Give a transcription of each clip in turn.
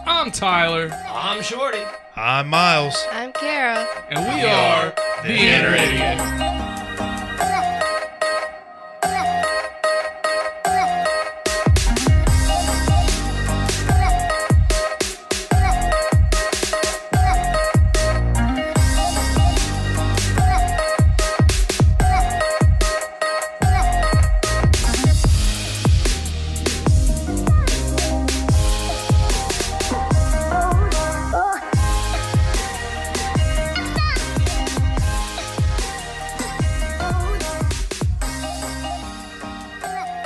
I'm Tyler. I'm Shorty. I'm Miles. I'm Kara. And we are the Inner Idiot.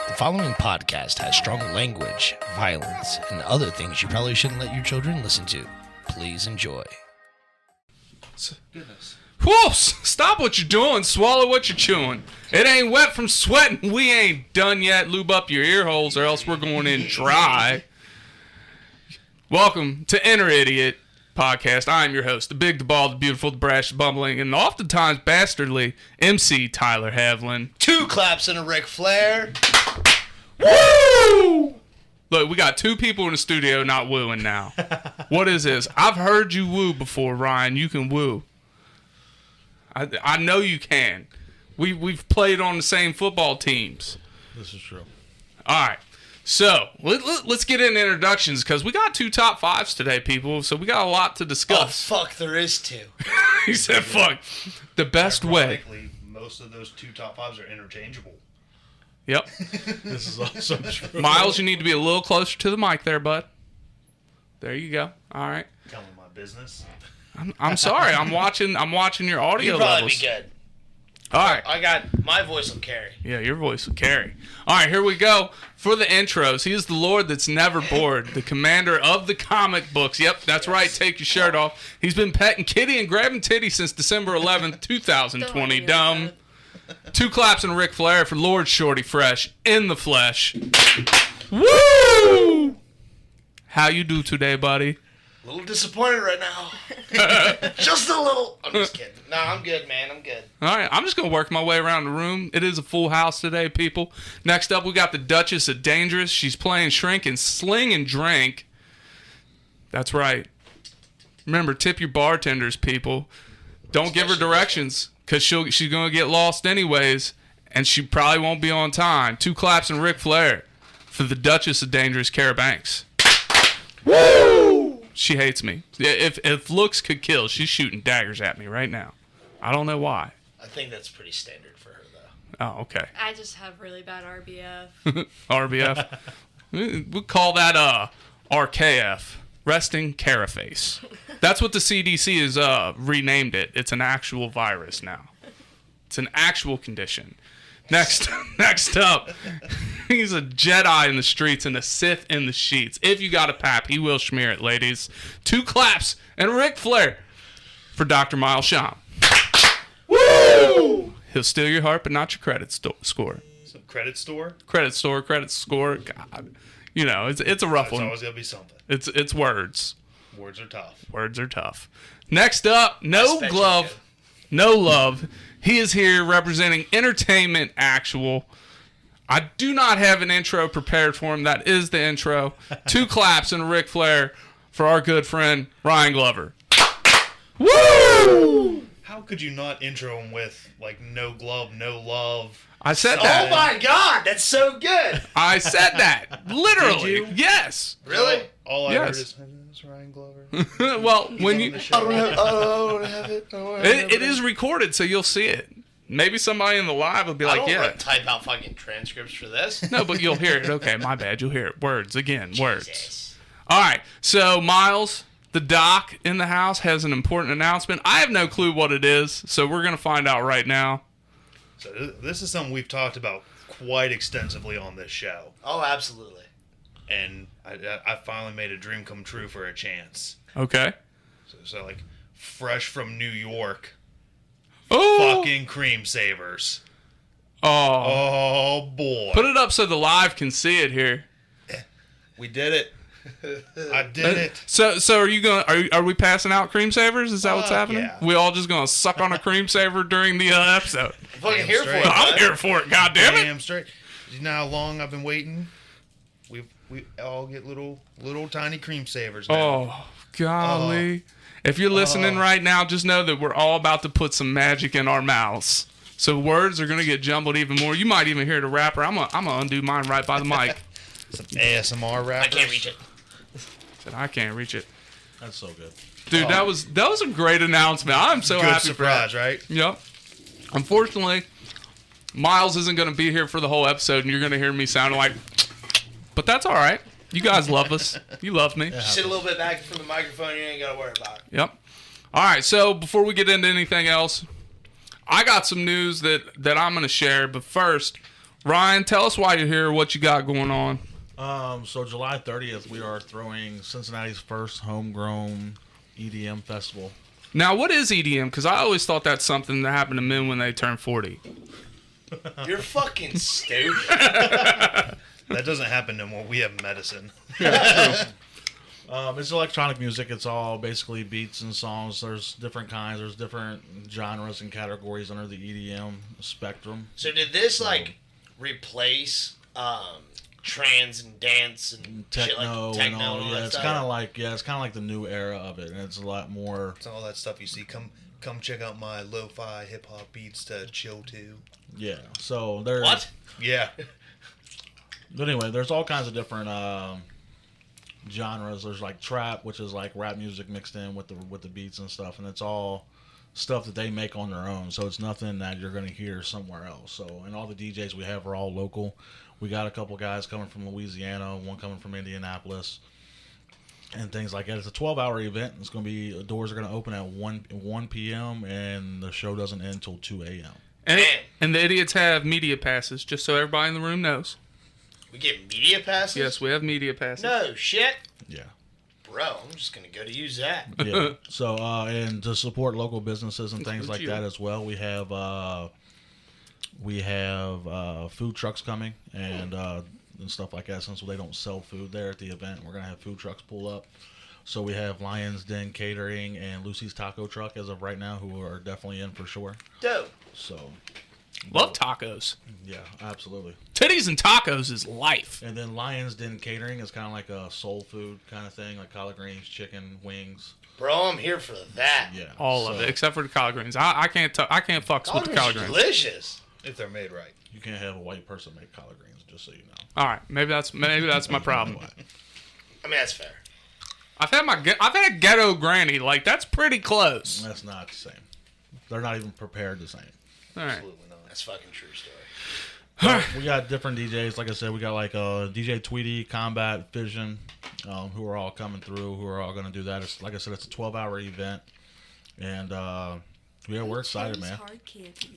The following podcast has strong language, violence, and other things you probably shouldn't let your children listen to. Please enjoy. Goodness. Whoa! Stop what you're doing. Swallow what you're chewing. It ain't wet from sweating. We ain't done yet. Lube up your ear holes or else we're going in dry. Welcome to Inner Idiot Podcast. I'm your host, the big, the bald, the beautiful, the brash, the bumbling, and oftentimes bastardly MC Tyler Havlin. 2 claps and a Ric Flair. Woo! Look, we got 2 people in the studio not wooing now. What is this? I've heard you woo before, Ryan. You can woo. I know you can. We've played on the same football teams. This is true. All right. So, let's get into introductions because we got 2 top 5s today, people. So, we got a lot to discuss. Oh, fuck, there is 2. He said, fuck. The best way. Most of those 2 top 5s are interchangeable. Yep. This is also true. Miles, you need to be a little closer to the mic there, bud. There you go. All right. Telling my business. I'm sorry. I'm watching your audio You'll probably levels. be good. All right. I got my voice will carry. Yeah, your voice will carry. All right, here we go. For the intros, he is the Lord that's never bored, the commander of the comic books. Yep, that's right. Take your shirt off. He's been petting kitty and grabbing titty since December 11th, 2020. Dumb. 2 claps and Ric Flair for Lord Shorty Fresh in the flesh. Woo! How you do today, buddy? A little disappointed right now. Just a little. I'm just kidding. No, I'm good, man. I'm good. All right, I'm just going to work my way around the room. It is a full house today, people. Next up, we got the Duchess of Dangerous. She's playing Shrink and Sling and Drink. That's right. Remember, tip your bartenders, people. Don't give her directions because she's going to get lost anyways, and she probably won't be on time. 2 claps and Ric Flair for the Duchess of Dangerous, Kara Banks. Woo! She hates me. If looks could kill, she's shooting daggers at me right now. I don't know why. I think that's pretty standard for her, though. Oh, okay. I just have really bad RBF. RBF. We call that RKF, resting caraface. That's what the CDC has renamed it. It's an actual virus now. It's an actual condition. Next up, he's a Jedi in the streets and a Sith in the sheets. If you got a pap, he will smear it, ladies. 2 claps and Ric Flair for Dr. Miles Sham. Woo! He'll steal your heart, but not your credit score. Some credit store? Credit score. God, you know it's a rough It's one. always gonna be something. It's words. Words are tough. Words are tough. Next up, no Especially glove, good. no love. He is here representing Entertainment Actual. I do not have an intro prepared for him. That is the intro. 2 claps and a Ric Flair for our good friend Ryan Glover. Woo! How could you not intro him with, like, no glove, no love? I said Oh that. my God, that's so good. I said that. Literally. Did you? Yes. Really? All I Yes. heard is, it's Ryan Glover. Well, when On you the show. I don't have it. it is recorded, so you'll see it. Maybe somebody in the live will be I like, don't "Yeah." want to type out fucking transcripts for this. No, but you'll hear it. Okay, my bad. You'll hear it. Words again. Words. Jesus. All right. So Miles, the doc in the house, has an important announcement. I have no clue what it is, so we're gonna find out right now. So this is something we've talked about quite extensively on this show. Oh, absolutely. And I finally made a dream come true for a chance. Okay. So like, fresh from New York, Oh. fucking Creme Savers. Oh. Oh, boy. Put it up so the live can see it here. We did it. I did it. So are you going? Are we passing out cream savers? Is that what's happening? Yeah. We all just gonna suck on a cream saver during the episode? I'm fucking Damn here straight. for it. I'm bud. here for it. God damn it! Damn straight. You know how long I've been waiting? we all get little tiny cream savers now. Oh, golly. If you're listening right now, just know that we're all about to put some magic in our mouths. So words are going to get jumbled even more. You might even hear the rapper. I'm going to undo mine right by the mic. Some ASMR rappers. I can't reach it. Said I can't reach it. That's so good. Dude, that was a great announcement. I'm so Good happy surprise, for that. right? Yep. Unfortunately, Miles isn't going to be here for the whole episode, and you're going to hear me sounding like... But that's all right. You guys love us. You love me. Sit a little bit back from the microphone. You ain't got to worry about it. Yep. All right, so before we get into anything else, I got some news that I'm going to share. But first, Ryan, tell us why you're here, what you got going on. So July 30th, we are throwing Cincinnati's first homegrown EDM festival. Now, what is EDM? Because I always thought that's something that happened to men when they turn 40. You're fucking stupid. That doesn't happen no more. We have medicine. It's electronic music. It's all basically beats and songs. There's different kinds. There's different genres and categories under the EDM spectrum. So did this replace trance and dance and shit Techno, like and techno all. and all Yeah, that it's stuff? kind of like the new era of it, and it's a lot more. It's all that stuff you see. Come check out my lo-fi hip-hop beats to chill to. Yeah. So there's What? Yeah. But anyway, there's all kinds of different genres. There's like trap, which is like rap music mixed in with the beats and stuff, and it's all stuff that they make on their own. So it's nothing that you're going to hear somewhere else. So, and all the DJs we have are all local. We got a couple guys coming from Louisiana, one coming from Indianapolis, and things like that. It's a 12-hour event. It's going to be, doors are going to open at 1 p.m. and the show doesn't end until 2 a.m. And the idiots have media passes, just so everybody in the room knows. We get media passes? Yes, we have media passes. No shit. Yeah. Bro, I'm just going to go to use that. Yeah. So, and to support local businesses and things like you. that as well, we have food trucks coming and stuff like that. Since they don't sell food there at the event, we're gonna have food trucks pull up. So we have Lion's Den Catering and Lucy's Taco Truck as of right now, who are definitely in for sure. Dope. So, Love tacos. yeah, absolutely. Titties and tacos is life. And then Lion's Den Catering is kind of like a soul food kind of thing, like collard greens, chicken, wings. Bro, I'm here for that. Yeah, All of it, except for the collard greens. I can't fucks with the collard greens. Delicious. If they're made right. You can't have a white person make collard greens, just so you know. All right, maybe that's my problem. I mean, that's fair. I've had ghetto granny. Like, that's pretty close. That's not the same. They're not even prepared the same. All right. Absolutely not. That's fucking true story. We got different DJs. Like I said, we got like DJ Tweety, Combat, Fission, who are all coming through, who are all going to do that. It's, like I said, it's a 12-hour event. And yeah, we're excited, man.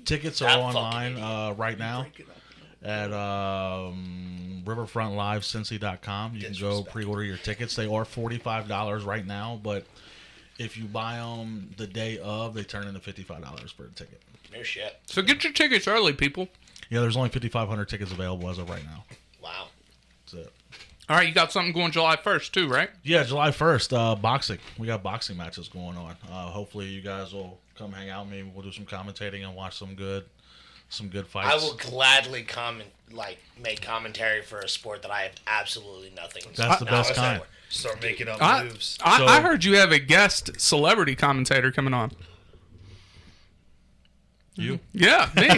Tickets are online right now at riverfrontlivecincy.com. You can go pre-order your tickets. They are $45 right now, but if you buy them the day of, they turn into $55 for a ticket. No shit. So get your tickets early, people. Yeah, there's only 5,500 tickets available as of right now. Wow. That's it. All right, you got something going July 1st too, right? Yeah, July 1st, boxing. We got boxing matches going on. Hopefully you guys will come hang out with me. We'll do some commentating and watch some good fights. I will gladly make commentary for a sport that I have absolutely nothing. That's the best kind. Start making up moves. I heard you have a guest celebrity commentator coming on. You? Yeah, me.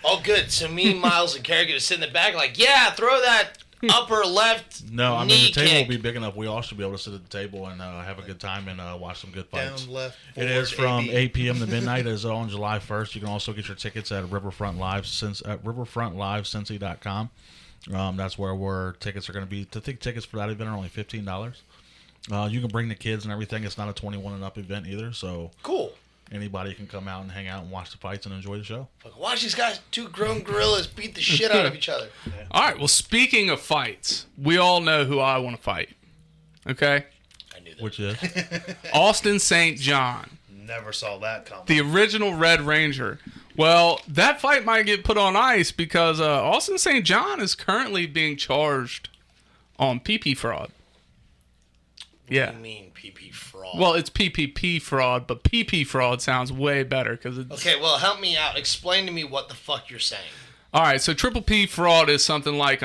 Oh, good. So me, Miles, and Carrie get to sit in the back like, yeah, throw that upper left No, I mean, knee the table kick. will be big enough. We all should be able to sit at the table and have a good time and watch some good fights. Down, left, It is from forward, 8 p.m. to midnight. It is on July 1st. You can also get your tickets at riverfrontlivecincy.com. That's where tickets are going to be. I think tickets for that event are only $15. You can bring the kids and everything. It's not a 21 and up event either, so Cool. anybody can come out and hang out and watch the fights and enjoy the show. Fucking watch these guys, two grown gorillas, beat the shit out of each other. All right, well, speaking of fights, we all know who I want to fight. Okay? I knew that. Which is Austin St. John, Never saw that coming. the original Red Ranger. Well, that fight might get put on ice because Austin St. John is currently being charged on PP fraud. Yeah. What do you mean PP fraud? Well, it's PPP fraud, but PP fraud sounds way better because it's... Okay, well, help me out. Explain to me what the fuck you're saying. All right, so Triple P fraud is something like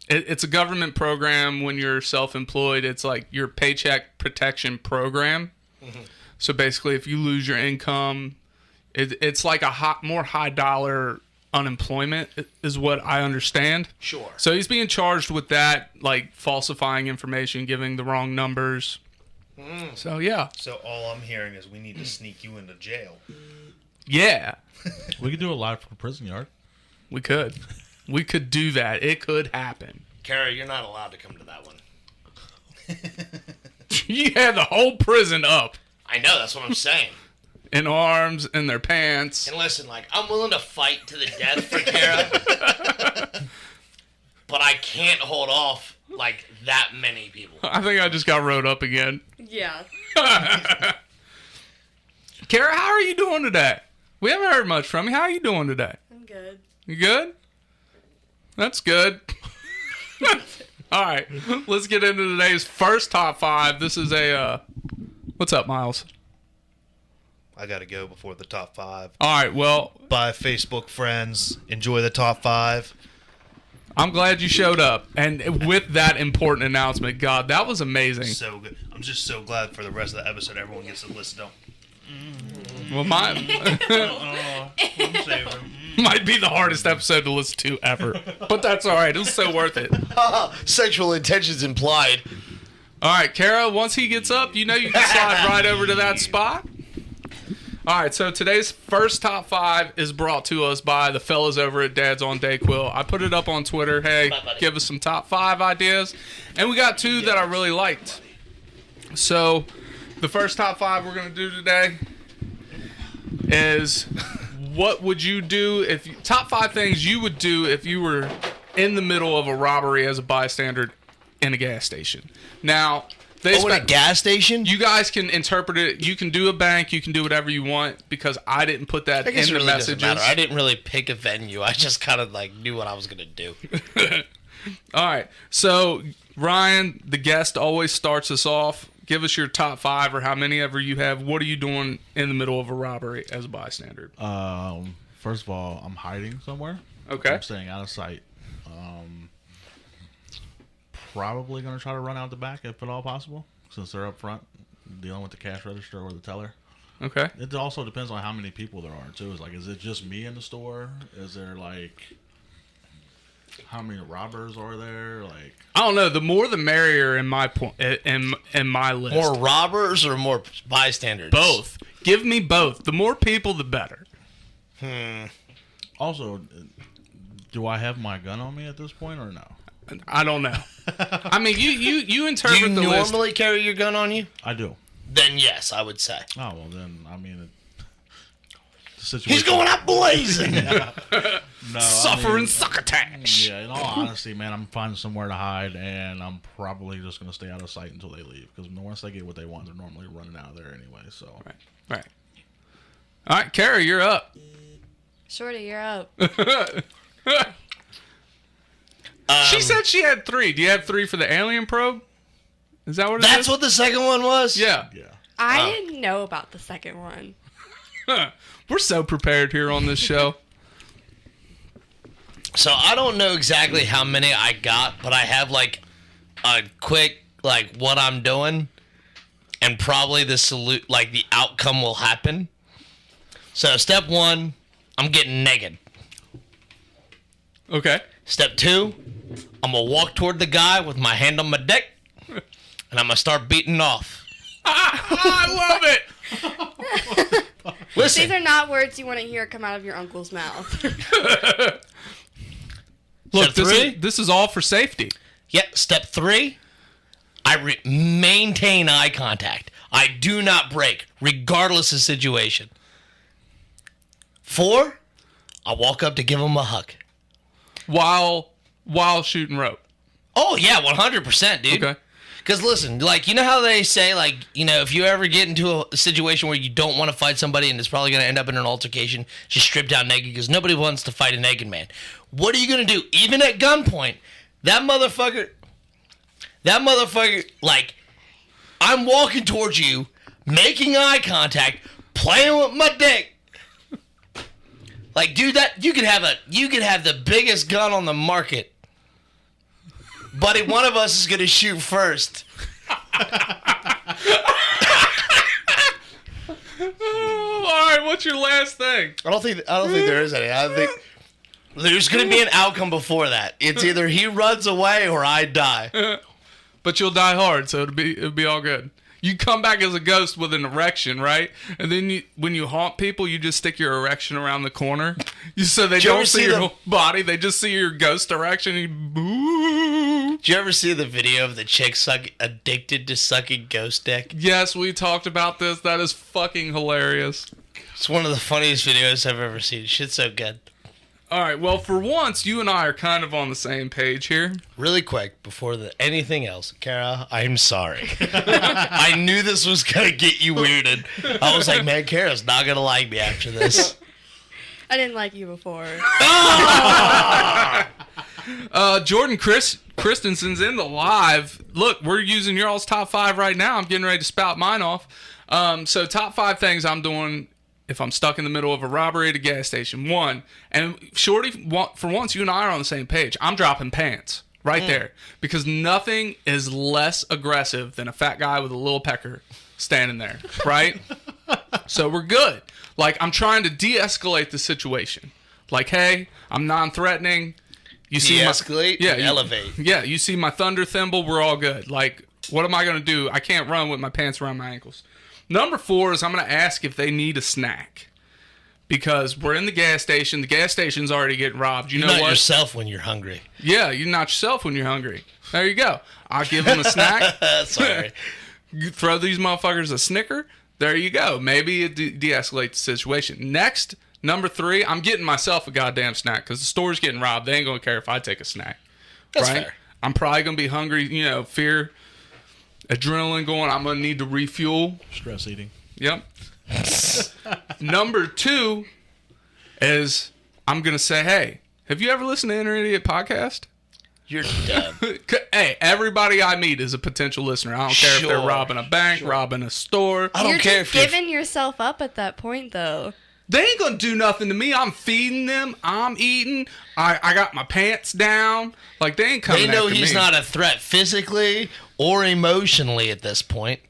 it's a government program when you're self-employed. It's like your paycheck protection program. Mm-hmm. So basically, if you lose your income, it's like a more high dollar unemployment is what I understand. Sure. So he's being charged with that, like falsifying information, giving the wrong numbers. So yeah. So all I'm hearing is we need to sneak you into jail. Yeah. We could do a live from prison yard. We could. We could do that. It could happen. Kara, you're not allowed to come to that one. You had the whole prison up I know, that's what I'm saying. in arms, in their pants. And listen, like, I'm willing to fight to the death for Kara, but I can't hold off, like, that many people. I think I just got rode up again. Yeah. Kara, how are you doing today? We haven't heard much from you. How are you doing today? I'm good. You good? That's good. All right, let's get into today's first top 5. This is a, what's up, Miles? I got to go before the top 5. All right, well, Bye, Facebook friends. Enjoy the top 5. I'm glad you showed up. And with that important announcement, God, that was amazing. So good. I'm just so glad for the rest of the episode everyone gets to listen to. Well, I'm saving. might be the hardest episode to listen to ever. But that's all right. It was so worth it. Sexual intentions implied. All right, Kara, once he gets up, you know you can slide right over to that spot. All right, so today's first top 5 is brought to us by the fellas over at Dad's on Dayquil. I put it up on Twitter. Hey, give us some top 5 ideas. And we got 2 that I really liked. So the first top 5 we're going to do today is what would you do if top 5 things you would do if you were in the middle of a robbery as a bystander in a gas station. Now, In a gas station? you guys can interpret it. You can do a bank. You can do whatever you want because I didn't put that I guess in it the really doesn't messages. matter. I didn't really pick a venue. I just kind of like knew what I was going to do. All right. So, Ryan, the guest, always starts us off. Give us your top 5 or how many ever you have. What are you doing in the middle of a robbery as a bystander? First of all, I'm hiding somewhere. Okay. I'm staying out of sight. Probably going to try to run out the back if at all possible, since they're up front dealing with the cash register or the teller. Okay. It also depends on how many people there are, too. Is it just me in the store? Is there, like, how many robbers are there? Like, I don't know. The more the merrier in my point in my list. More robbers or more bystanders? Both. Give me both. The more people, the better. also, do I have my gun on me at this point or no? I don't know. I mean, you Do interpret you the list. normally carry your gun on you? I do. Then yes, I would say. Oh, well, then, I mean, the situation... He's going out blazing! No, Suffering succotash. Yeah, in all honesty, man, I'm finding somewhere to hide, and I'm probably just going to stay out of sight until they leave. Because once they get what they want, they're normally running out of there anyway. So, Right. All right, Kara, you're up. Shorty, you're up. She said she had 3. Do you have 3 for the alien probe? Is that what it is? That's what the second one was? Yeah. yeah. I didn't know about the second one. We're so prepared here on this show. So I don't know exactly how many I got, but I have like a quick like what I'm doing, and probably the outcome will happen. So step 1, I'm getting naked. Okay. Step 2, I'm gonna walk toward the guy with my hand on my dick, and I'm gonna start beating off. I love it. Listen, These are not words you want to hear come out of your uncle's mouth. Look, Step 3? this is all for safety. Step 3, I maintain eye contact. I do not break, regardless of situation. 4, I walk up to give him a hug. While shooting rope. Oh, yeah, 100%, dude. Okay. Because, listen, like, you know how they say, like, you know, if you ever get into a situation where you don't want to fight somebody and it's probably going to end up in an altercation, just strip down naked because nobody wants to fight a naked man. What are you going to do? Even at gunpoint, that motherfucker, like, I'm walking towards you, making eye contact, playing with my dick. Like, dude, that you could have the biggest gun on the market, buddy. One of us is gonna shoot first. All right, what's your last thing? I don't think there is any. I think there's gonna be an outcome before that. It's either he runs away or I die. But you'll die hard, so it'll be all good. You come back as a ghost with an erection, right? And then when you haunt people, you just stick your erection around the corner, so they don't see your whole body. They just see your ghost erection. And boo. Did you ever see the video of the chick addicted to sucking ghost dick? Yes, we talked about this. That is fucking hilarious. It's one of the funniest videos I've ever seen. Shit's so good. All right, well, for once, you and I are kind of on the same page here. Really quick, before anything else, Kara, I'm sorry. I knew this was going to get you weirded. I was like, man, Kara's not going to like me after this. I didn't like you before. Jordan Christensen's in the live. Look, we're using your all's top 5 right now. I'm getting ready to spout mine off. So top 5 things I'm doing if I'm stuck in the middle of a robbery at a gas station. 1, and Shorty, for once, you and I are on the same page. I'm dropping pants right there, because nothing is less aggressive than a fat guy with a little pecker standing there, right? So we're good. Like, I'm trying to de-escalate the situation. Like, hey, I'm non-threatening. You see de-escalate, elevate. Yeah, you see my thunder thimble, we're all good. Like, what am I going to do? I can't run with my pants around my ankles. Number 4 is I'm going to ask if they need a snack, because we're in the gas station. The gas station's already getting robbed. You know not what? Yourself when you're hungry. Yeah, you're not yourself when you're hungry. There you go. I'll give them a snack. Sorry. You throw these motherfuckers a Snicker. There you go. Maybe it de-escalates the situation. Next, number 3, I'm getting myself a goddamn snack, because the store's getting robbed. They ain't going to care if I take a snack. That's right? fair. I'm probably going to be hungry, fear, adrenaline going. I'm going to need to refuel. Stress eating. Yep. Number 2 is I'm going to say, hey, have you ever listened to Inner Idiot Podcast? You're dumb. Hey, everybody I meet is a potential listener. I don't care if they're robbing a bank, robbing a store. I don't You're care just if you're giving yourself up at that point, though. They ain't going to do nothing to me. I'm feeding them. I'm eating. I got my pants down. Like, they ain't coming They know after he's me. not a threat physically or emotionally at this point.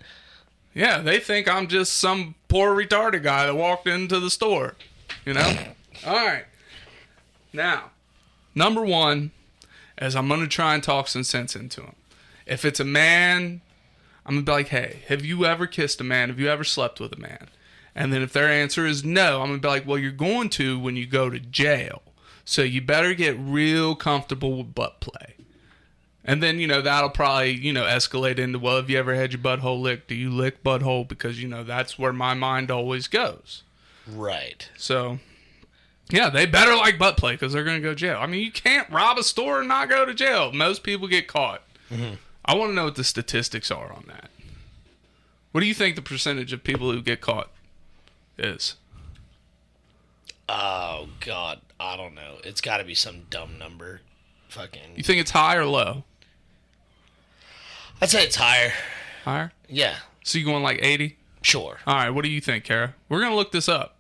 Yeah, they think I'm just some poor retarded guy that walked into the store. All right. Now, number 1 is I'm going to try and talk some sense into him. If it's a man, I'm going to be like, hey, have you ever kissed a man? Have you ever slept with a man? And then if their answer is no, I'm going to be like, well, you're going to when you go to jail. So you better get real comfortable with butt play. And then, that'll probably, escalate into, well, have you ever had your butthole licked? Do you lick butthole? Because, that's where my mind always goes. Right. So, yeah, they better like butt play, because they're going to go to jail. I mean, you can't rob a store and not go to jail. Most people get caught. Mm-hmm. I want to know what the statistics are on that. What do you think the percentage of people who get caught is? Oh, God. I don't know. It's got to be some dumb number. You think it's high or low? I'd say it's higher. Higher? Yeah. So you going like 80? Sure. All right, what do you think, Kara? We're going to look this up.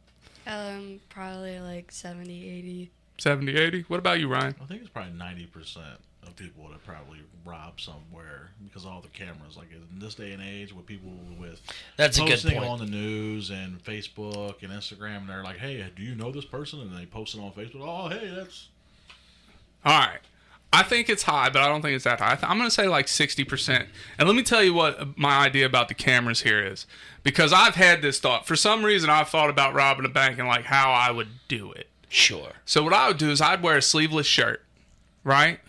Probably like 70, 80. 70, 80? What about you, Ryan? I think it's probably 90% of people that probably rob somewhere, because of all the cameras. Like, in this day and age, with people with That's a good posting point. on the news and Facebook and Instagram, and they're like, hey, do you know this person? And they post it on Facebook. Oh, hey, that's... All right. I think it's high, but I don't think it's that high. I'm going to say like 60%. And let me tell you what my idea about the cameras here is. Because I've had this thought. For some reason, I've thought about robbing a bank and like how I would do it. Sure. So what I would do is I'd wear a sleeveless shirt, right?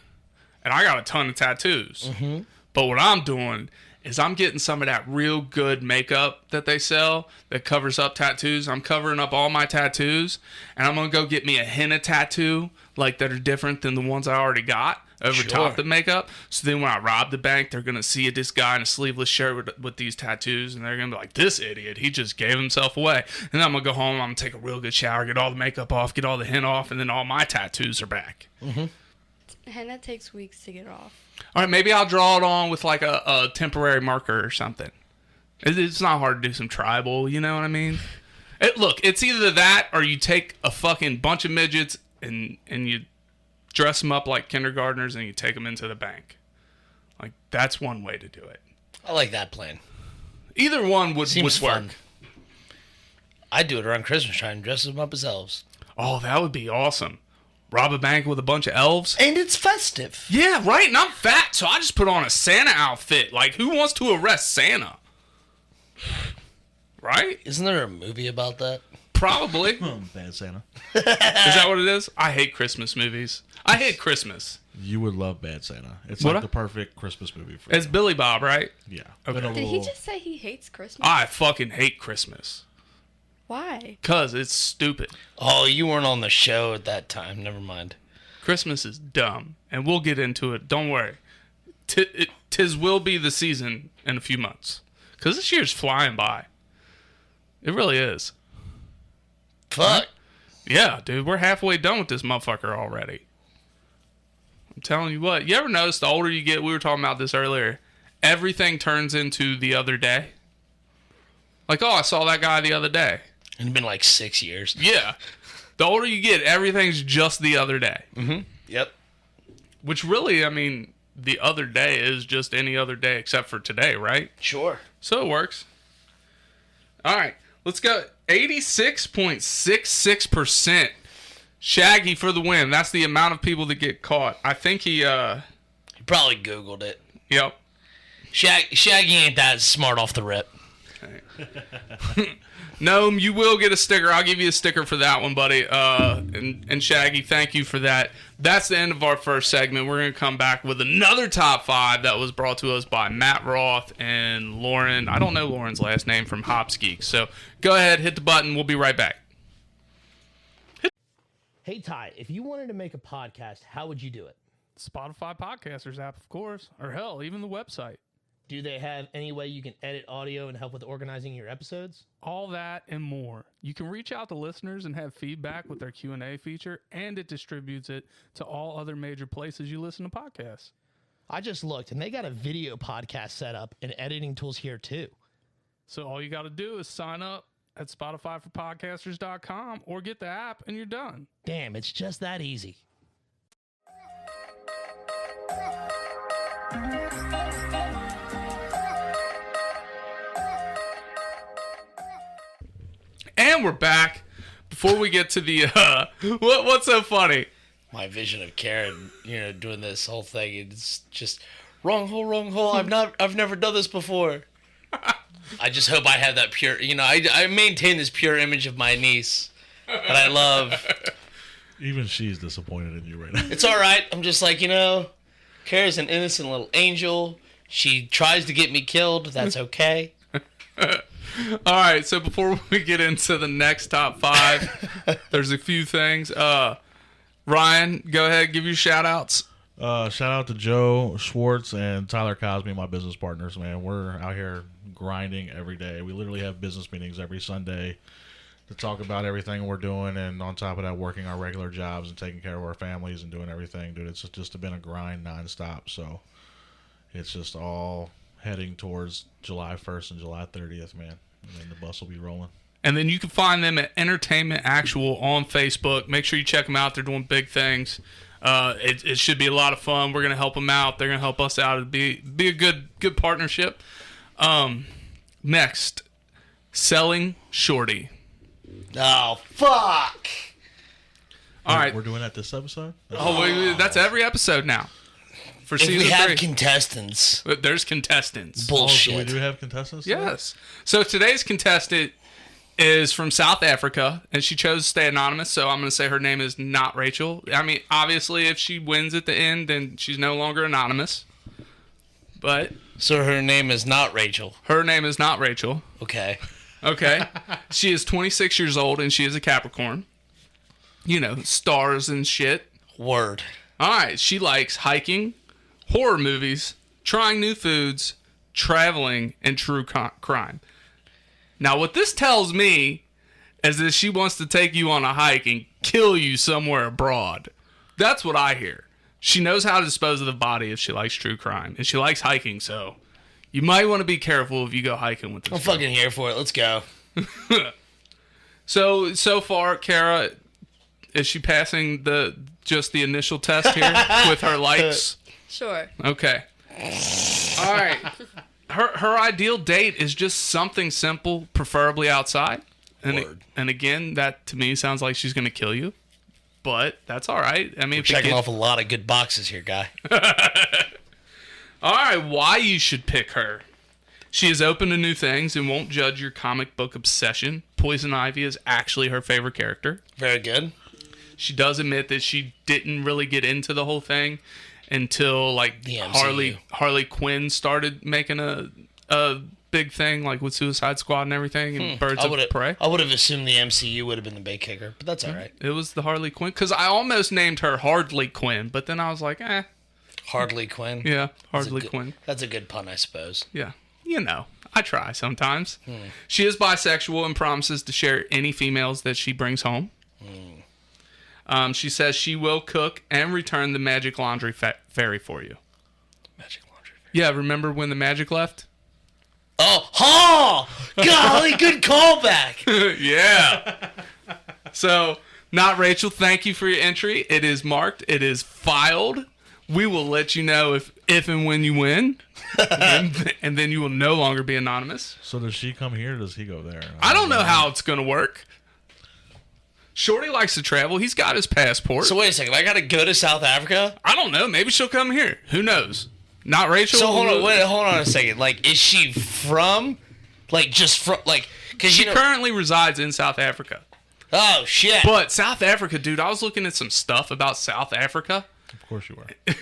And I got a ton of tattoos. Mm-hmm. But what I'm doing is I'm getting some of that real good makeup that they sell that covers up tattoos. I'm covering up all my tattoos. And I'm going to go get me a henna tattoo, like, that are different than the ones I already got over top the makeup. So then when I rob the bank, they're going to see this guy in a sleeveless shirt with these tattoos, and they're going to be like, this idiot, he just gave himself away. And then I'm going to go home, I'm going to take a real good shower, get all the makeup off, get all the henna off, and then all my tattoos are back. Mm-hmm. Henna takes weeks to get off. All right, maybe I'll draw it on with like a temporary marker or something. It's not hard to do some tribal, you know what I mean? Look, it's either that or you take a fucking bunch of midgets and you dress them up like kindergartners and you take them into the bank. Like, that's one way to do it. I like that plan. Either one would work. Fun. I'd do it around Christmas, try and dress them up as elves. Oh, that would be awesome. Rob a bank with a bunch of elves. And it's festive. Yeah, right. And I'm fat, so I just put on a Santa outfit. Like, who wants to arrest Santa? Right? Isn't there a movie about that? Probably. Bad Santa. Is that what it is? I hate Christmas movies. I hate Christmas. You would love Bad Santa. It's Would like I? the perfect Christmas movie for It's you. Billy Bob, right? Yeah. Okay. Been a Did he little- just say he hates Christmas? I fucking hate Christmas. Why? Because it's stupid. Oh, you weren't on the show at that time. Never mind. Christmas is dumb. And we'll get into it. Don't worry. Tis will be the season in a few months. Because this year's flying by. It really is. Fuck. Yeah, dude. We're halfway done with this motherfucker already. I'm telling you what. You ever notice the older you get, we were talking about this earlier, everything turns into the other day? Like, oh, I saw that guy the other day. It's been like 6 years. Yeah. The older you get, everything's just the other day. Mm-hmm. Yep. Which really, I mean, the other day is just any other day except for today, right? Sure. So it works. All right. Let's go. 86.66%. Shaggy for the win. That's the amount of people that get caught. I think he, You probably Googled it. yep. Shaggy ain't that smart off the rip. Gnome, you will get a sticker. I'll give you a sticker for that one, buddy. And Shaggy, thank you for that. That's the end of our first segment. We're going to come back with another top 5 that was brought to us by Matt Roth and Lauren. I don't know Lauren's last name from Hops Geek. So go ahead, hit the button. We'll be right back. Hey, Ty, if you wanted to make a podcast, how would you do it? Spotify Podcasters app, of course. Or hell, even the website. Do they have any way you can edit audio and help with organizing your episodes? All that and more. You can reach out to listeners and have feedback with their Q&A feature, and it distributes it to all other major places you listen to podcasts. I just looked, and they got a video podcast set up and editing tools here, too. So all you got to do is sign up at SpotifyForPodcasters.com or get the app, and you're done. Damn, it's just that easy. And we're back. Before we get to the what's so funny? My vision of Karen, doing this whole thing, it's just wrong hole. I've never done this before. I just hope I have that pure, I maintain this pure image of my niece that I love. Even she's disappointed in you right now. It's all right. I'm just like, Kara's an innocent little angel. She tries to get me killed. That's okay. All right, so before we get into the next top 5, there's a few things. Ryan, go ahead, give your shout outs. Shout out to Joe Schwartz and Tyler Cosby, my business partners, man. We're out here grinding every day. We literally have business meetings every Sunday to talk about everything we're doing, and on top of that, working our regular jobs and taking care of our families and doing everything. Dude, it's just been a grind nonstop, so it's just all heading towards July 1st and July 30th, man. And then the bus will be rolling. And then you can find them at Entertainment Actual on Facebook. Make sure you check them out. They're doing big things. It should be a lot of fun. We're going to help them out. They're going to help us out. It'll be a good partnership. Next, Selling Shorty. Oh, fuck. All right. We're doing that this episode? That's every episode now. For If season we have 3. There's There's contestants. bullshit. Oh, do we do have contestants? Yes. So today's contestant is from South Africa, and she chose to stay anonymous, so I'm going to say her name is not Rachel. I mean, obviously, if she wins at the end, then she's no longer anonymous. But So her name is not Rachel. her name is not Rachel. Okay. Okay. She is 26 years old, and she is a Capricorn. Stars and shit. Word. All right. She likes hiking, horror movies, trying new foods, traveling, and true crime. Now, what this tells me is that she wants to take you on a hike and kill you somewhere abroad. That's what I hear. She knows how to dispose of the body if she likes true crime. And she likes hiking, so you might want to be careful if you go hiking with this I'm girl. fucking here for it. Let's go. So far, Kara, is she passing just the initial test here with her likes? Sure. Okay. All right. Her ideal date is just something simple, preferably outside. And again, that to me sounds like she's going to kill you. But that's all right. I mean, Checking off a lot of good boxes here, guy. All right, why you should pick her. She is open to new things and won't judge your comic book obsession. Poison Ivy is actually her favorite character. Very good. She does admit that she didn't really get into the whole thing until like The MCU. Harley Quinn started making a big thing, like with Suicide Squad and everything, and Birds of Prey. I would have assumed the MCU would have been the big kicker, but that's all right. It was the Harley Quinn, because I almost named her Hardly Quinn, but then I was like, Hardly Quinn. yeah, That's a Hardly good- Quinn. That's a good pun, I suppose. Yeah, I try sometimes. She is bisexual and promises to share any females that she brings home. She says she will cook and return the magic laundry fairy for you. Magic laundry. Yeah, remember when the magic left? Oh, golly, good callback. Yeah. So, not Rachel, thank you for your entry. It is marked. It is filed. We will let you know if and when you win. and then you will no longer be anonymous. So does she come here or does he go there? I don't know how it's going to work. Shorty likes to travel. He's got his passport. So wait a second. I got to go to South Africa? I don't know. Maybe she'll come here. Who knows? Not Rachel. So hold on a second. Like, is she from, like, just from, like, because She currently resides in South Africa. Oh shit. But South Africa, dude, I was looking at some stuff about South Africa. Of course you are.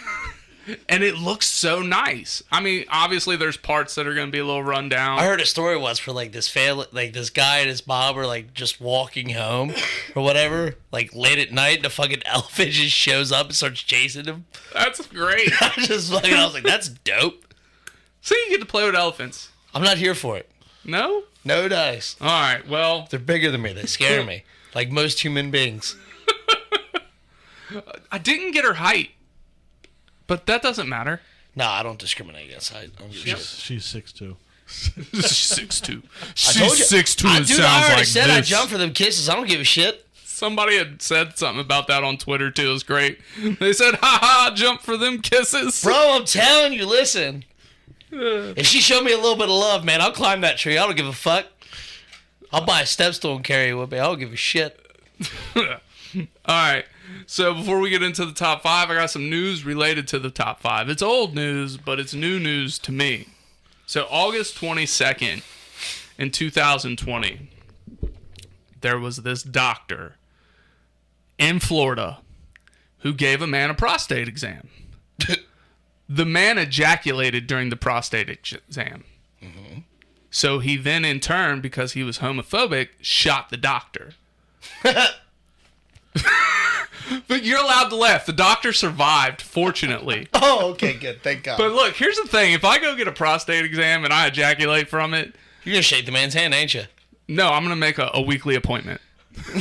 And it looks so nice. I mean, obviously there's parts that are going to be a little run down. I heard a story once where like this family, like this guy and his mom were like just walking home or whatever, like late at night, and a fucking elephant just shows up and starts chasing him. That's great. I was like, that's dope. So you get to play with elephants. I'm not here for it. No? No dice. All right, well, They're bigger than me. They scare me, like most human beings. I didn't get her height. But that doesn't matter. No, I don't discriminate against height. I don't give a shit. She's 6'2". She's 6'2". told She's you. 6'2". I, It dude, I sounds already like said I this. jump for them kisses. I don't give a shit. Somebody had said something about that on Twitter, too. It was great. They said, ha ha, jump for them kisses. Bro, I'm telling you, listen. If she showed me a little bit of love, man, I'll climb that tree. I don't give a fuck. I'll buy a step stool and carry it with me. I don't give a shit. All right. So before we get into the top 5, I got some news related to the top 5. It's old news, but it's new news to me. So August 22nd in 2020, there was this doctor in Florida who gave a man a prostate exam. The man ejaculated during the prostate exam. So he then, in turn, because he was homophobic, shot the doctor. But you're allowed to laugh. The doctor survived, fortunately. Oh, okay, good. Thank God. But look, here's the thing. If I go get a prostate exam and I ejaculate from it, You're going to shake the man's hand, ain't you? no, I'm going to make a weekly appointment.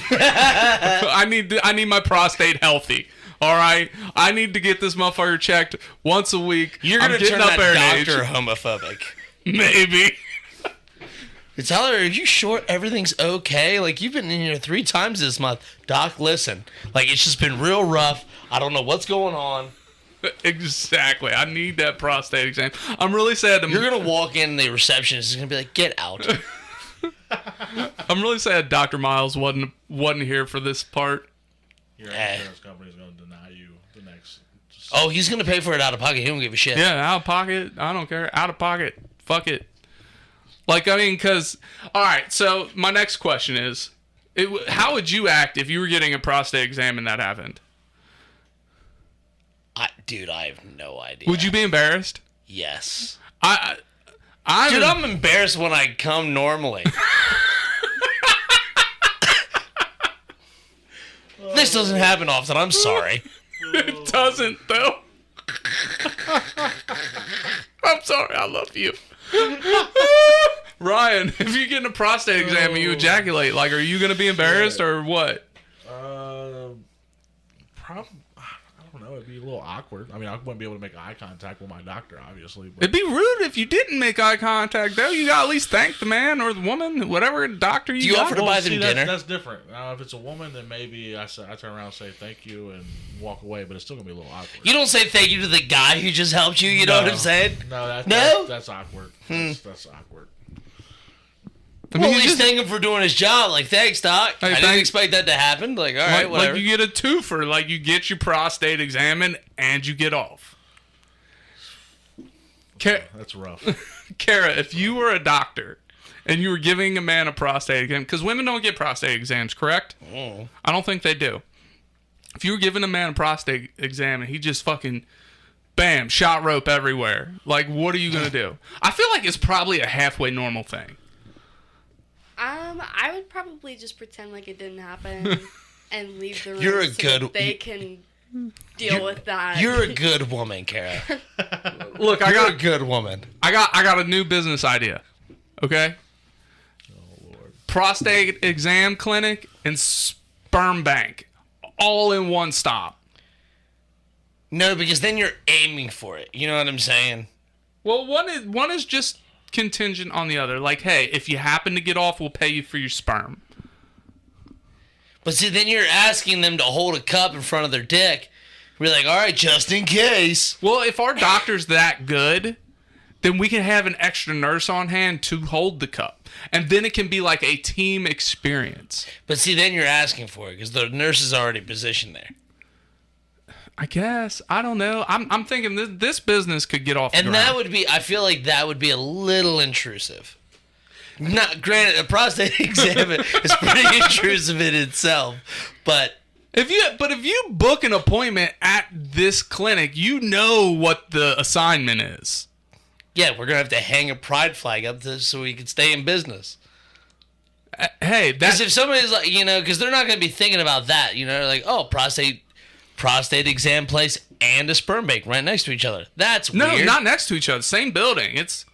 I need my prostate healthy. All right? I need to get this motherfucker checked once a week. You're going I'm to turn getting up there that in doctor age. homophobic. Maybe. Tyler, are you sure everything's okay? Like, you've been in here 3 times this month. Doc, listen. Like, it's just been real rough. I don't know what's going on. Exactly. I need that prostate exam. I'm really sad. You're going to walk in, and the receptionist is going to be like, get out. I'm really sad Dr. Miles wasn't here for this part. Your insurance company is going to deny you the next. Oh, he's going to pay for it out of pocket. He don't give a shit. Yeah, out of pocket. I don't care. Out of pocket. Fuck it. Like, I mean, because... All right, so my next question is, how would you act if you were getting a prostate exam and that happened? Dude, I have no idea. Would you be embarrassed? Yes. I'm embarrassed when I come normally. This doesn't happen often. I'm sorry. It doesn't, though. I'm sorry. I love you. Ryan, if you're getting a prostate exam and you ejaculate, like, are you going to be embarrassed or what? Probably. I don't know. It'd be a little awkward. I mean, I wouldn't be able to make eye contact with my doctor, obviously. But It'd be rude if you didn't make eye contact, though. You gotta at least thank the man or the woman, whatever doctor you you got. offer to buy them dinner? That's different. If it's a woman, then maybe I turn around and say thank you and walk away, but it's still going to be a little awkward. You don't say thank you to the guy who just helped you. You know what I'm saying? No, No? that's awkward. That's awkward. I mean, Well, at you least just- thank him for doing his job. Like, thanks, Doc. Hey, I didn't thanks. expect that to happen. Like, all right, like whatever. you get a twofer. Like, you get your prostate examined and you get off. That's rough. Kara, if you were a doctor and you were giving a man a prostate exam, because women don't get prostate exams, correct? Oh. I don't think they do. If you were giving a man a prostate exam and he just fucking, bam, shot rope everywhere, like, what are you going to do? I feel like it's probably a halfway normal thing. I would probably just pretend like it didn't happen and leave the room. You're a so good- that they can deal with that. You're a good woman, Kara. Look, You're a good woman. I got a new business idea. Okay? Oh, Lord. Prostate exam clinic and sperm bank all in one stop. No, because then you're aiming for it. You know what I'm saying? Well, one is just contingent on the other. Like, hey, if you happen to get off, we'll pay you for your sperm. But see, then you're asking them to hold a cup in front of their dick. We're like, all right, just in case. Well, if our doctor's that good, then we can have an extra nurse on hand to hold the cup. And then it can be like a team experience. But see, then you're asking for it because the nurse is already positioned there. I guess. I don't know. I'm thinking this business could get off the And ground. that would be, I feel like that would be a little intrusive. Not granted, a prostate exam is pretty intrusive in itself, but If you book an appointment at this clinic, you know what the assignment is. yeah, we're gonna have to hang a pride flag up so we can stay in business. Hey, Because that's if somebody's like, because they're not gonna be thinking about that, like, oh, prostate exam place and a sperm bank right next to each other. That's no, weird. not next to each other, same building. It's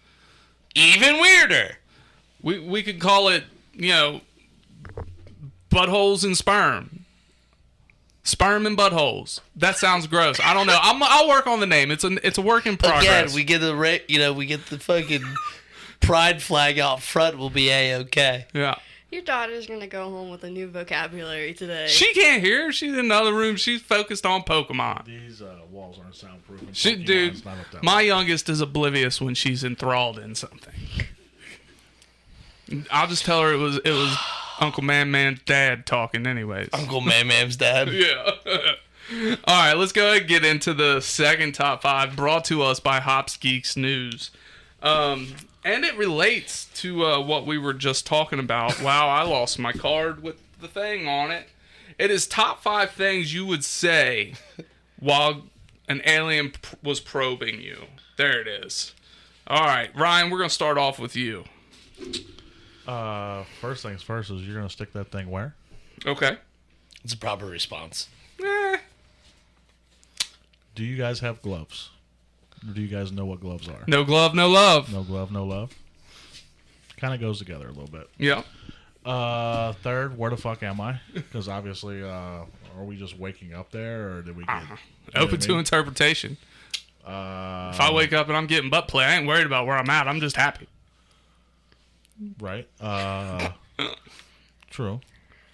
Even weirder. we could call it, buttholes and sperm. Sperm and buttholes. That sounds gross. I don't know. I'll work on the name. It's a work in progress. Again, we get the fucking pride flag out front. We'll be A-okay. Yeah. Your daughter's gonna go home with a new vocabulary today. She can't hear. She's in another room. She's focused on Pokemon. These walls aren't soundproof. and She, Pokemon's dude, not up that my way. youngest is oblivious when she's enthralled in something. I'll just tell her it was Uncle Man Man's dad talking anyways. Uncle Mam's dad. Yeah. All right, let's go ahead and get into the second top 5 brought to us by Hops Geeks News. And it relates to what we were just talking about. Wow, I lost my card with the thing on it. It is top 5 things you would say while an alien was probing you. There it is. All right, Ryan, we're going to start off with you. First things first is you're gonna stick that thing where? Okay. It's a proper response. Do you guys have gloves? Or do you guys know what gloves are? No glove, no love. No glove, no love. Kind of goes together a little bit. Yeah. Third, where the fuck am I? Because obviously, are we just waking up there, or did we get you know Open what I to mean? interpretation. If I wake up and I'm getting butt play, I ain't worried about where I'm at. I'm just happy. Right. True.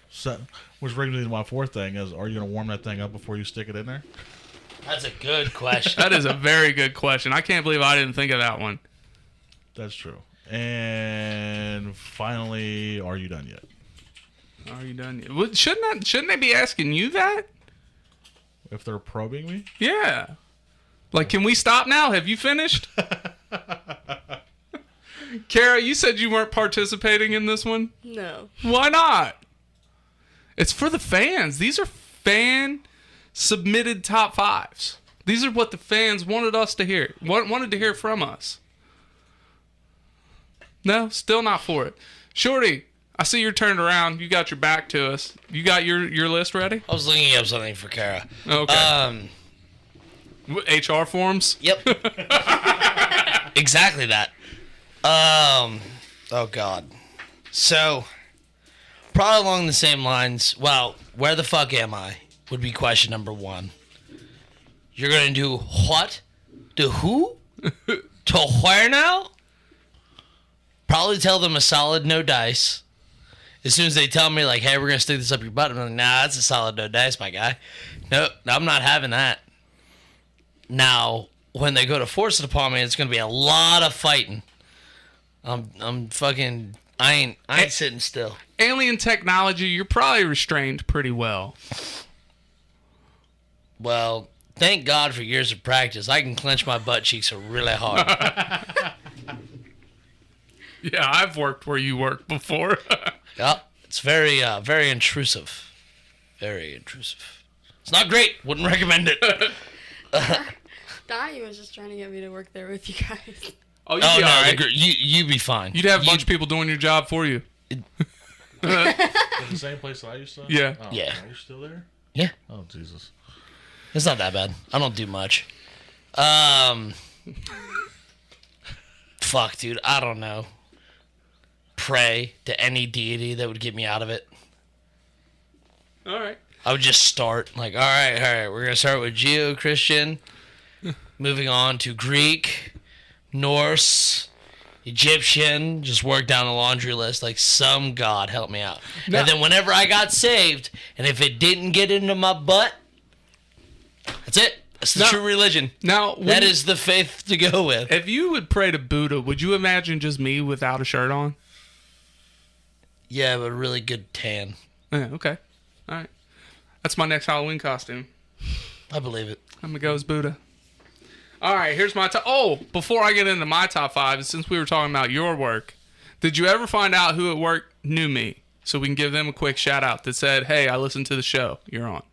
So, which brings me to my fourth thing: is are you gonna warm that thing up before you stick it in there? That's a good question. That is a very good question. I can't believe I didn't think of that one. That's true. And finally, are you done yet? Are you done yet? Well, shouldn't they be asking you that? If they're probing me, Yeah. Like, can we stop now? Have you finished? Kara, you said you weren't participating in this one. No. Why not? It's for the fans. These are fan submitted top 5s. These are what the fans wanted us to hear. Wanted to hear from us. No, still not for it. Shorty, I see you're turned around. You got your back to us. You got your list ready? I was looking up something for Kara. Okay. HR forms? Yep. Exactly that. Oh God. So, probably along the same lines. Well, where the fuck am I? Would be question number 1. You're gonna do what? To who? To where now? Probably tell them a solid no dice. As soon as they tell me, like, hey, we're going to stick this up your butt, I'm like, nah, that's a solid no dice, my guy. Nope, I'm not having that. Now, when they go to force it upon me, it's going to be a lot of fighting. I'm fucking, I ain't sitting still. Alien technology, you're probably restrained pretty well. Well, thank God for years of practice. I can clench my butt cheeks really hard. Yeah, I've worked where you worked before. Yep, it's very intrusive. Very intrusive. It's not great. Wouldn't recommend it. Donnie was just trying to get me to work there with you guys. Oh, you'd Oh be no, all right. you be fine. You'd have a bunch of people doing your job for you. In the same place that I used to? Yeah. Oh, Yeah. Are you still there? Yeah, Oh, Jesus. it's not that bad. I don't do much. Fuck, dude. I don't know. Pray to any deity that would get me out of it. All right. I would just start like, all right. We're gonna start with Judeo-Christian, moving on to Greek, Norse, Egyptian. Just work down the laundry list. Like, some god help me out. No. And then whenever I got saved, and if it didn't get into my butt, that's it. That's the No. true religion. Now, That is the faith to go with. if you would pray to Buddha, would you imagine just me without a shirt on? Yeah, but a really good tan. Yeah, okay. All right. That's my next Halloween costume. I believe it. I'm going to go as Buddha. All right, here's my top. Oh, before I get into my top 5, since we were talking about your work, did you ever find out who at work knew me? So we can give them a quick shout out that said, hey, I listened to the show. You're on.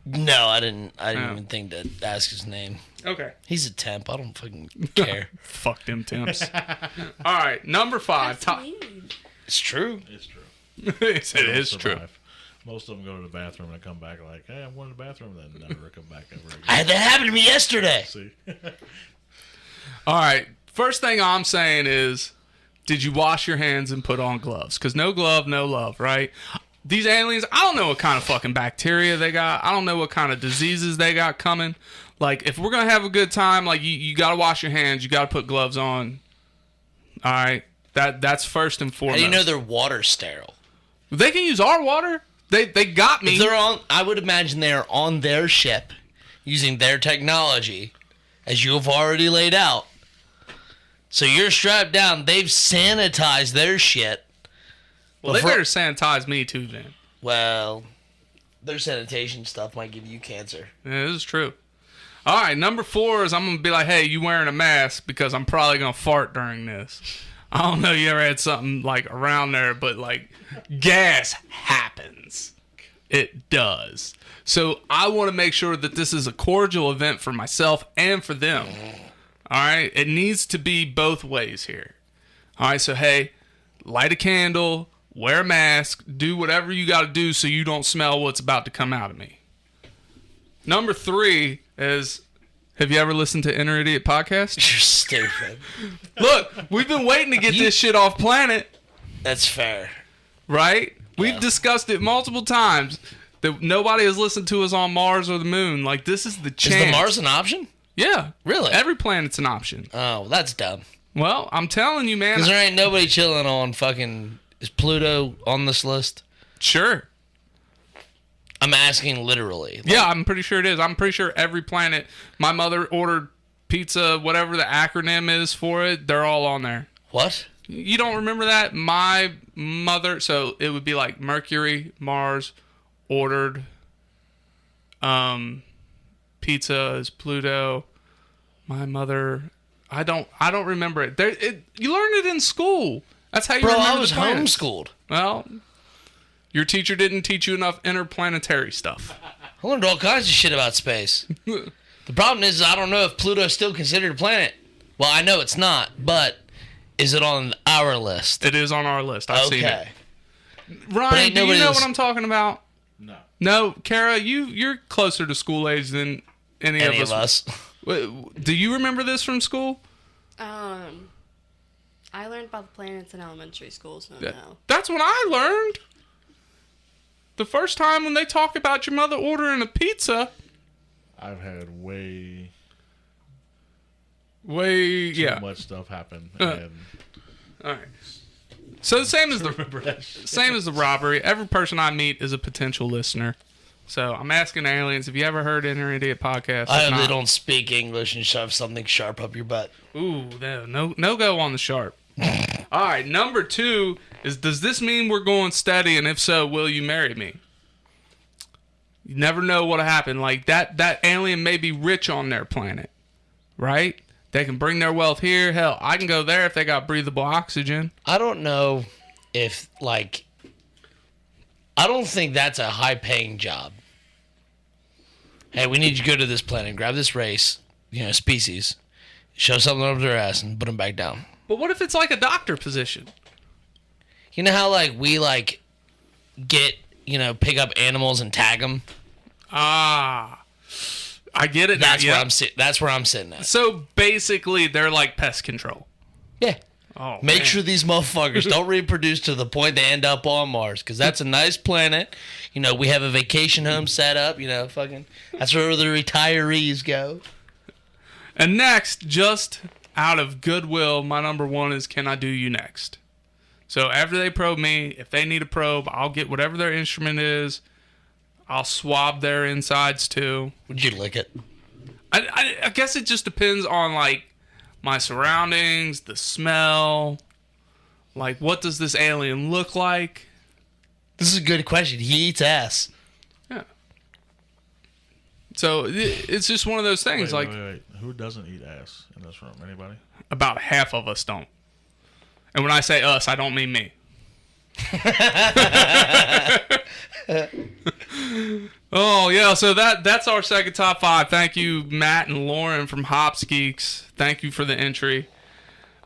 No, I didn't Oh. even think to ask his name. Okay. He's a temp. I don't fucking care. Fuck them temps. All right, number 5. That's Top. mean. It's true. It's true. It They don't is true. survive. Most of them go to the bathroom and come back like, hey, I'm going to the bathroom, then never come back ever again. I had that happen to me yesterday. See? All right, first thing I'm saying is, did you wash your hands and put on gloves? Because no glove, no love, right? These aliens, I don't know what kind of fucking bacteria they got. I don't know what kind of diseases they got coming. Like, if we're going to have a good time, like, you got to wash your hands. You got to put gloves on. All right? That's first and How foremost. do you know they're water sterile? They can use our water. They got me. If they're on, I would imagine they are on their ship, using their technology, as you have already laid out. So you're strapped down. They've sanitized their shit. Well, they better sanitize me, too, then. Well, their sanitation stuff might give you cancer. Yeah, this is true. All right, number 4 is I'm going to be like, hey, you wearing a mask because I'm probably going to fart during this. I don't know you ever had something like around there, but like gas happens. It does. So I want to make sure that this is a cordial event for myself and for them. All right? It needs to be both ways here. All right, so hey, light a candle, wear a mask, do whatever you got to do so you don't smell what's about to come out of me. Number 3 is, have you ever listened to Inner Idiot Podcast? You're stupid. Look, we've been waiting to get this shit off planet, That's fair. right? We've Yeah. discussed it multiple times that nobody has listened to us on Mars or the Moon. Like, this is the chance. Is the Mars an option? Yeah. Really? Every planet's an option. Oh, well, that's dumb. Well, I'm telling you, man. Because there ain't nobody chilling on fucking... Is Pluto on this list? Sure. I'm asking literally. Like, Yeah, I'm pretty sure it is. I'm pretty sure every planet, my mother ordered pizza, whatever the acronym is for it, they're all on there. What? You don't remember that? My mother, so it would be like Mercury, Mars, ordered. Pizza is Pluto. My mother, I don't remember it. You learned it in school. That's how you Bro, remember I the was planets. homeschooled. Well, your teacher didn't teach you enough interplanetary stuff. I learned all kinds of shit about space. The problem is I don't know if Pluto is still considered a planet. Well, I know it's not, but is it on our list? It is on our list. I've seen it. Okay. Ryan, ain't do you nobody know else- what I'm talking about? No. No, Kara, you're closer to school age than any Any of of us. Do you remember this from school? I learned about the planets in elementary school, so no. That's when I learned. The first time when they talk about your mother ordering a pizza. I've had way yeah. much stuff happen. All right. So the same as the robbery. Every person I meet is a potential listener. So I'm asking aliens, have you ever heard Inner Idiot podcast? I hope they don't speak English and shove something sharp up your butt. Ooh, no go on the sharp. All right, number 2 is, does this mean we're going steady? And if so, will you marry me? You never know what'll happen. Like that alien may be rich on their planet, right? They can bring their wealth here. Hell, I can go there if they got breathable oxygen. I don't know if, like, I don't think that's a high-paying job. Hey, we need you to go to this planet, grab this race, species, shove something up their ass, and put them back down. But what if it's like a doctor position? You know how, like, we, like, get, pick up animals and tag them? Ah, I get it. That's where I'm sitting at. So basically, they're like pest control. Yeah. Oh, Make man. sure these motherfuckers don't reproduce to the point they end up on Mars, because that's a nice planet. We have a vacation home set up. That's where the retirees go. And next, just out of goodwill, my number 1 is, can I do you next? So after they probe me, if they need a probe, I'll get whatever their instrument is. I'll swab their insides too. Would you lick it? I guess it just depends on, like, my surroundings, the smell. Like, what does this alien look like? This is a good question. He eats ass. Yeah. So it's just one of those things. Wait. Who doesn't eat ass in this room? Anybody? About half of us don't. And when I say us, I don't mean me. Oh yeah, so that's our second top 5. Thank you, Matt and Lauren from Hops Geeks. Thank you for the entry.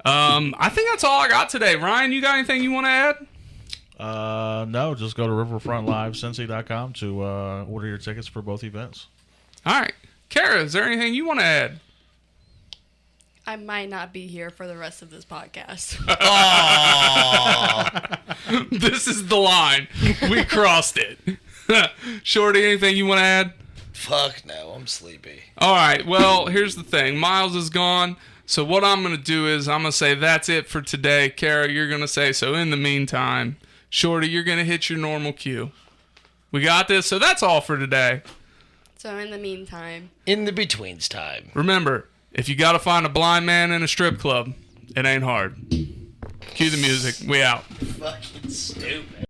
I think that's all I got today. Ryan, you got anything you want to add? No, just go to riverfrontlivecincy.com to order your tickets for both events. All right, Kara, is there anything you want to add? I might not be here for the rest of this podcast. This is the line. We crossed it. Shorty, anything you want to add? Fuck no, I'm sleepy. All right, well, here's the thing. Miles is gone, so what I'm going to do is I'm going to say that's it for today. Kara, you're going to say, so in the meantime. Shorty, you're going to hit your normal cue. We got this, so that's all for today. So in the meantime. In the betweens time. Remember, if you got to find a blind man in a strip club, it ain't hard. Cue the music. We out. Fucking stupid.